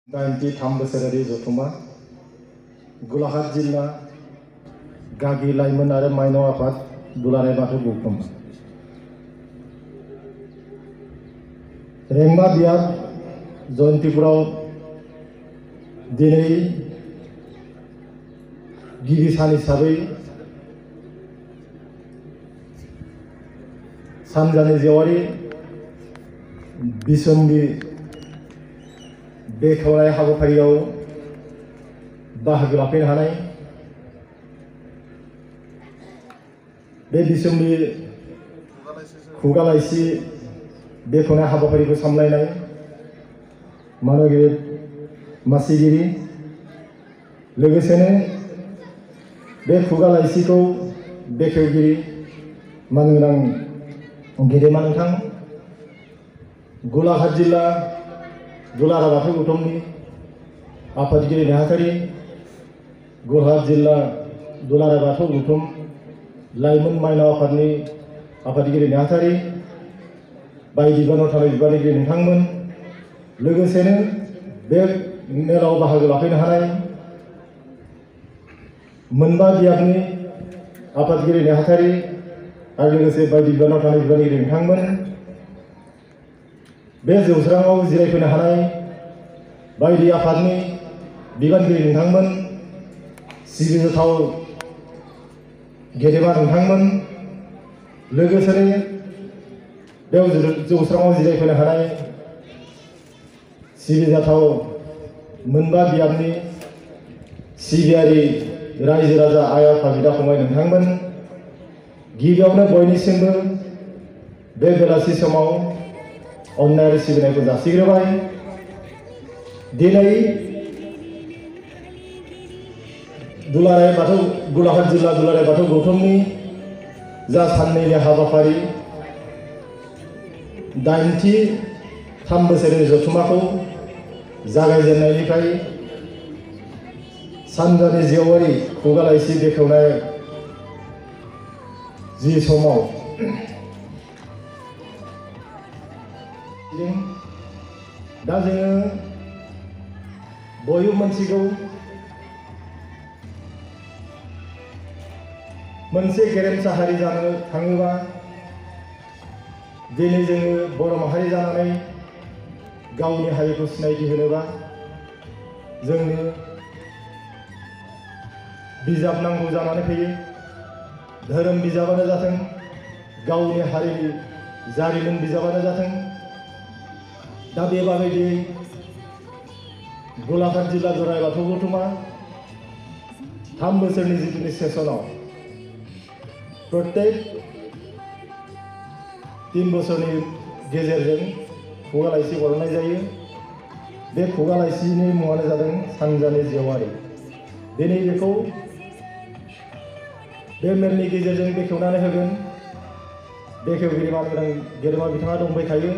93 बोसोरारि जथुमा गलाघाट जिल्ला गागि लाइमोन आरो माइनाव आफाद दुलाराय बाथौ गौथुम रेंमा बियार जयन्तीपुराव दिनै गिबि सान हिसाबै सानजानि जेवारि बिसम्बि बेखेवनाय हाबाफारियाव बाहागो लाफैनो हानाय बे बिसम्बि खुगा लाइसि बेखेवनाय हाबाफारिखौ सामलायनाय मानगिरि मासिगिरि लोगोसेनो बे खुगा लाइसिखौ बेखेवगिरि मानगोनां गेदेमा नोंथां गलाघाट जिल्ला दुलाराय बाथौ गौथुमनि आफादगिरि नेहाथारि गलाघाट जिल्ला दुलाराय बाथौ गौथुम लाइमोन माइनाव आफादनि आफादगिरि नेहाथारि बायदि बिबानाव थानाय बिबानगिरि नोंथांमोन लोगोसेनो बे मेलाव बाहागो लाफैनो हानाय मोनबा बियाबनि आफादगिरि नेहाथारि आरो लोगोसे बायदि बिबानाव थानाय बिबानगिरि नोंथांमोन बे जौस्राङाव जिरायफैनो हानाय बायदि आफादनि बिबानगिरि नोंथांमोन सिबिजाथाव गेदेमा नोंथांमोन लोगोसेनो बे जौस्राङाव जिरायफैनो हानाय सिबिजाथाव मोनबा बियाबनि सिबियारि रायजो राजा आइ आफा बिदा फंबाय नोंथांमोन गिबियावनो बयनिसिमबो बे बेलासि समाव अननाय आरो सिबिनायखौ जासिग्रोबाय दिनै दुलाराय बाथौ गलाघाट जिल्ला दुलाराय बाथौ गौथुमनि जा साननैनि हाबाफारि 83 बोसोरनि जथुमाखौ जागायजेननायनिफ्राय सानजानि जेवारि खुगा लाइसि बेखेवनाय जि समाव दा जोङो बयबो मोनथिगौ मोनसे गेरेमसा हारि जानो थाङोबा दिनै जोङो बर' माहारि जानानै गावनि हारिखौ सिनायथि होनोबा जोंनो बिजाब नांगौ जानानै फैयो धोरोम बिजाबानो जाथों गावनि हारिनि जारिमिन बिजाबानो जाथों दा बेबायदि गलाघाट जिल्ला दुलाराय बाथौ गौथुमा 3 बोसोरनि जिथुनि सेसनाव प्रत्येक 3 बोसोरनि गेजेरजों खुगा लाइसि हरनाय जायो बे खुगा लाइसिनि मुङानो जादों सानजानि जेवारि दिनै बेखौ बे मेलनि गेजेरजों बेखेवनानै होगोन बेखेवगिरि मानगोनां गेदेमा बिथाङा दंबाय थायो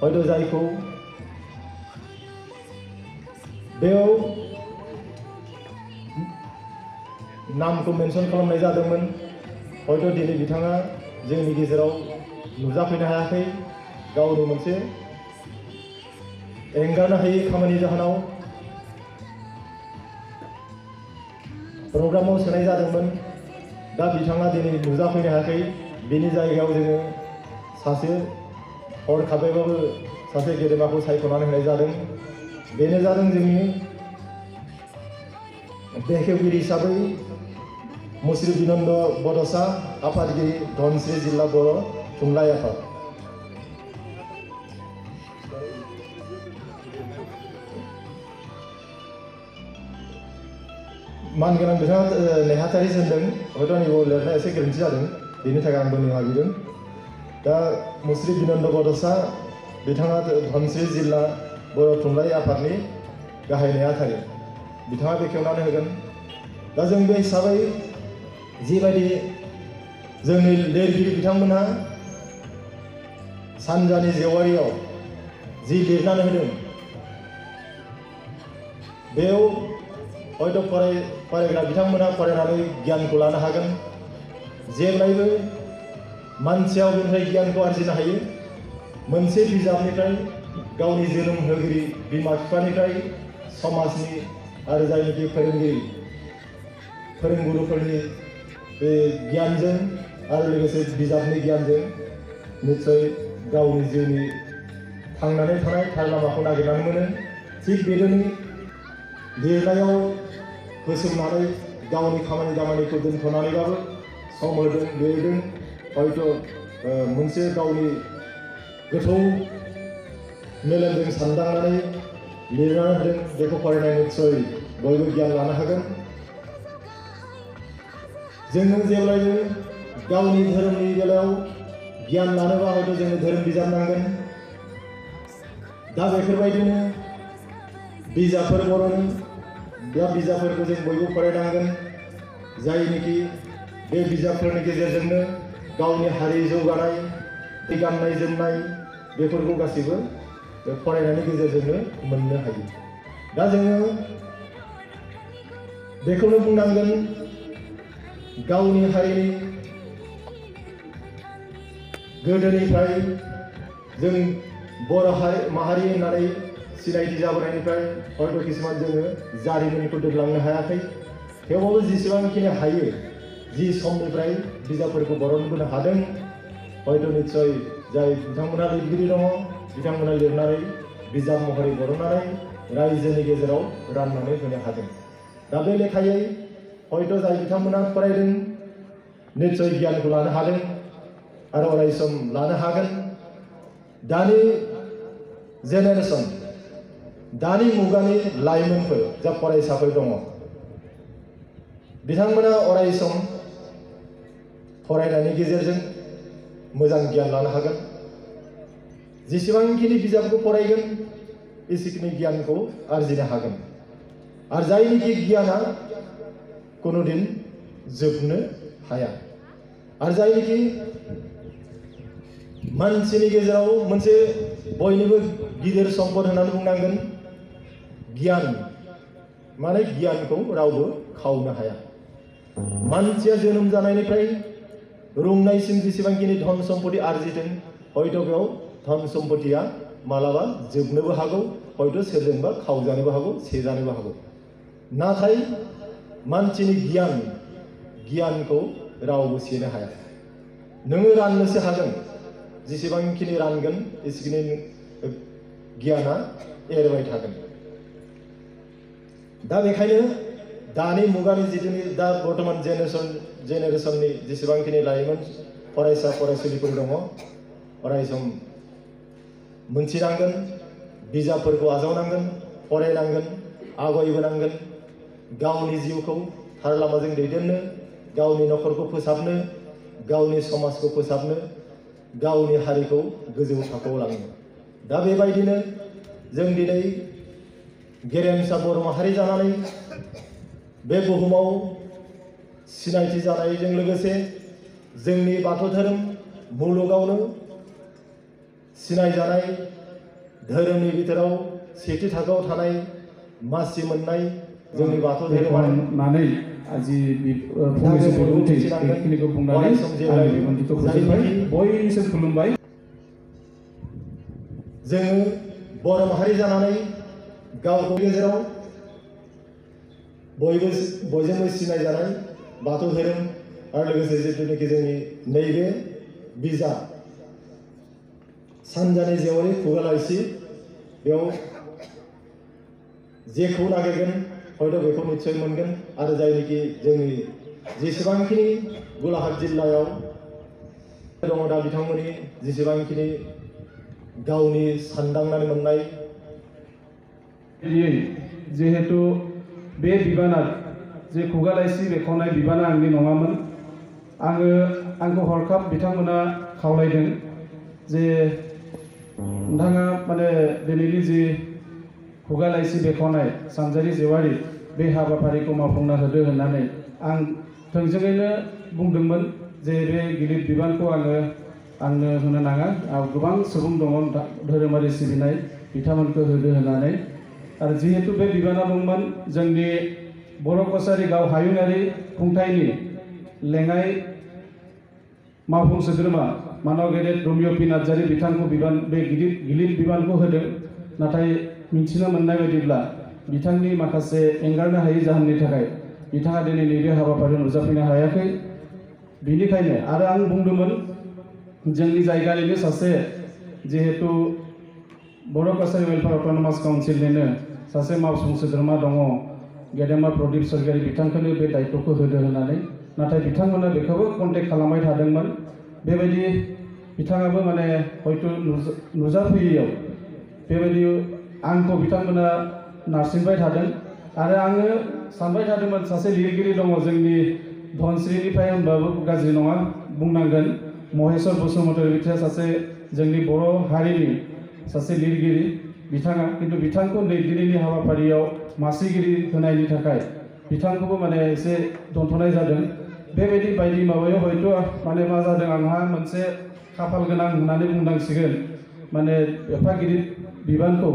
हयथ' जायखौ बेयाव नामखौ मेनसन खालामनाय जादोंमोन हयथ' दिनै बिथाङा जोंनि गेजेराव नुजाफैनो हायाखै गावनि मोनसे एंगारनो हायै खामानि जाहोनाव प्रग्रामाव सोनाय जादोंमोन दा बिथाङा दिनै नुजाफैनो हायाखै बिनि जायगायाव जोङो सासे हरखाबैबाबो सासे गेदेमाखौ सायख'नानै होनाय जादों बेनो जादों जोंनि बेखेवगिरि हिसाबै मुस्रि बिनन्द बड'सा आफादगिरि धनस्रि जिल्ला बर' थुनलाइ आफाद मानगोनां बिथाङा नेहाथारि होनदों हयथ' आंनियाव लिरनाया एसे गोरोन्थि जादों बेनि थाखाय आंबो निमाहा बिदों दा मुस्रि बिनन्द बड'सा बिथाङा धनस्रि जिल्ला बर' थुनलाइ आफादनि गाहाय नेहाथारि बिथाङा बेखेवनानै होगोन दा जों बे हिसाबै जिबायदि जोंनि लिरगिरि बिथांमोनहा सानजानि जेवारियाव जि लिरनानै होदों बेयाव हयथ' फरायग्रा बिथांमोनहा फरायनानै गियानखौ लानो हागोन जेब्लायबो मानसिया बेनिफ्राय गियानखौ आरजिनो हायो मोनसे बिजाबनिफ्राय गावनि जोनोम होगिरि बिमा बिफानिफ्राय समाजनि आरो जायनोखि फोरोंगिरि फोरोंगुरुफोरनि बे गियानजों आरो लोगोसे बिजाबनि गियानजों निश्चय गावनि जिउनि थांनानै थानाय थार लामाखौ नागिरनानै मोनो। थिग बेदिनो लिरनायाव होसोमनानै गावनि खामानि दामानिखौ दोनथ'नानैबाबो सम होदों लिरदों हयथ' मोनसे गावनि गोथौ मेलेमजों सानदांनानै लिरनानै होदों बेखौ फरायनाय निश्चय बयबो गियान लानो हागोन। जोङो जेब्लायबो गावनि धोरोमनि बेलायाव गियान लानोबा हयथ' जोंनो धोरोम बिजाब नांगोन। दा बेफोरबायदिनो बिजाबफोर बर'नो दा बिजाबफोरखौ जों बयबो फरायनांगोन जायनिखि बे बिजाबफोरनि गेजेरजोंनो गावनि हारि जौगानाय गाननाय जोमनाय बेफोरखौ गासैबो फरायनायनि गेजेरजोंनो मोननो हायो। दा जोङो बेखौनो बुंनांगोन गावनि हारिनि गोदोनिफ्राय जों बर' माहारि होननानै सिनायथि जाबोनायनिफ्राय हयथ' किसुमान जोङो जारिमिनखौ दोनलांनो हायाखै। थेवबाबो जेसेबांखिनि हायो जि समनिफ्राय बिजाबफोरखौ बरनबोनो हादों हयथ' निश्चय जाय बिथांमोना लिरगिरि दङ बिथांमोना लिरनानै बिजाब महरै बरननानै रायजोनि गेजेराव राननानै होनो हादों। दा बे लेखायै हयथ' जाय बिथांमोना फरायदों निश्चय गियानखौ लानो हादों आरो अरायसम लानो हागोन। दानि जेनेरेसन दानि मुगानि लाइमोनफोर जा फरायसाफोर दङ बिथांमोना अरायसम फरायनायनि गेजेरजों मोजां गियान लानो हागोन। जेसेबांखिनि बिजाबखौ फरायगोन एसेखिनि गियानखौ आरजिनो हागोन। आरो जायनिखि गियाना कुनु दिन जोबनो हाया आरो जायनिखि मानसिनि गेजेराव मोनसे बयनिबो गिदिर सम्पद होननानै बुंनांगोन गियान माने गियानखौ रावबो खावनो हाया। मानसिया जोनोम जानायनिफ्राय रुंनायसिम जेसेबांखिनि धन सम्पति आरजिदों हयथ' बेयाव धन सम्पतिया मालाबा जोबनोबो हागौ हयथ' सोरजोंबा खावजानोबो हागौ सेजानोबो हागौ। नाथाय मानसिनि गियानखौ रावबो सेनो हाया। नोङो राननोसो हागोन जेसेबांखिनि रानगोन एसेखिनि गियाना एरबाय थागोन। दा बेखायनो दानि मुगानि जिथुनि दा बर्तमान जेनेरेसननि जेसेबांखिनि लाइमोन फरायसा फरायसुलिफोर दङ अरायसम मोनथिनांगोन बिजाबफोरखौ आजावनांगोन फरायनांगोन आवगायबोनांगोन गावनि जिउखौ थार लामाजों दैदेननो गावनि न'खरखौ फोसाबनो गावनि समाजखौ फोसाबनो गावनि हारिखौ गोजौ थाखोआव लांनो। दा बेबायदिनो जों दिनै गेरेमसा बर' माहारि जानानै बे बुहुमाव सिनायथि जानायजों लोगोसे जोंनि बाथौ धोरोम मुलुगावनो सिनायजानाय धोरोमनि बिथोराव सेथि थाखोआव थानाय मासि मोननाय जोंनि बाथौ धोरोमानो आजि फंनैसो बिबुंथि बेखिनिखौ बुंनानै आं बिबुंथिखौ फोजोबबाय। बयनिसिम खुलुमबाय। जोङो बर' माहारि जानानै गावखौ गेजेराव बयजोंबो सिनायजानाय बाथौ धोरोम आरो लोगोसे जिथुनिखि जोंनि नैबे बिजाब सानजानि जेवारि खुगा लाइसि बेयाव जेखौ नागिरगोन हयथ' बेखौ निश्चय मोनगोन। आरो जायनिखि जोंनि जेसेबांखिनि गलाघाट जिल्लायाव दङ दा बिथांमोननि जेसेबांखिनि गावनि सानदांनानै मोननाय जिहेतु बे बिबाना जे खुगा लाइसि बेखेवनाय बिबाना आंनि नङामोन। आंखौ हरखाब बिथांमोना खावलायदों जे नोंथाङा माने दिनैनि जि खुगा लाइसि बेखेवनाय सानजारि जेवारि बे हाबाफारिखौ मावफुंना होदो होननानै आं थोंजोङैनो बुंदोंमोन जे बे गिलिर बिबानखौ आंनो होनो नाङा। गोबां सुबुं दङ धोरोमारि सिबिनाय बिथांमोनखौ होदो होननानै। आरो जिहेतु बे बिबाना दंमोन जोंनि बर' कछारी गाव हायुङारि खुंथायनि लेङाइ मावफुं सोद्रोमा मानव गेदेर रमिय' पि नार्जारि बिथांखौ बे गिलिर बिबानखौ होदों। नाथाय मिथिनो मोननाय बायदिब्ला बिथांनि माखासे एंगारनो हायै जाहोननि थाखाय बिथाङा दिनै नैबे हाबाफारियाव नुजाफैनो हायाखै। बेनिखायनो आरो आं बुंदोंमोन जोंनि जायगानिनो सासे जिहेतु बर' काछारी वेलफेयार अट'नमास काउन्सिलनिनो सासे मावफुं सोद्रोमा दङ गेदेमा प्रदीप सरगयारी, बिथांखौनो बे दायित्वखौ होदो होननानै, नाथाय बिथांमोना बेखौबो कन्टेक्ट खालामबाय थादोंमोन। बेबायदि बिथाङाबो माने हयथ' नुजाफैयैयाव बेबायदि आंखौ बिथांमोना नारसिनबाय थादों आरो आङो सानबाय थादोंमोन सासे लिरगिरि दङ जोंनि धनस्रीनिफ्राय होनबाबो गाज्रि नङा बुंनांगोन, महेश्वर बसुमतारी बिथाङा सासे जोंनि बर' हारिनि सासे लिरगिरि बिथाङा, किन्तु बिथांखौ नै दिनैनि हाबाफारियाव मासिगिरि होनायनि थाखाय बिथांखौबो माने एसे दोनथ'नाय जादों। बेबायदि बायदि माबायाव हयथ' माने मा जादों आंहा मोनसे खाफाल गोनां होननानै बुंनांसिगोन, माने एफा गिदिर बिबानखौ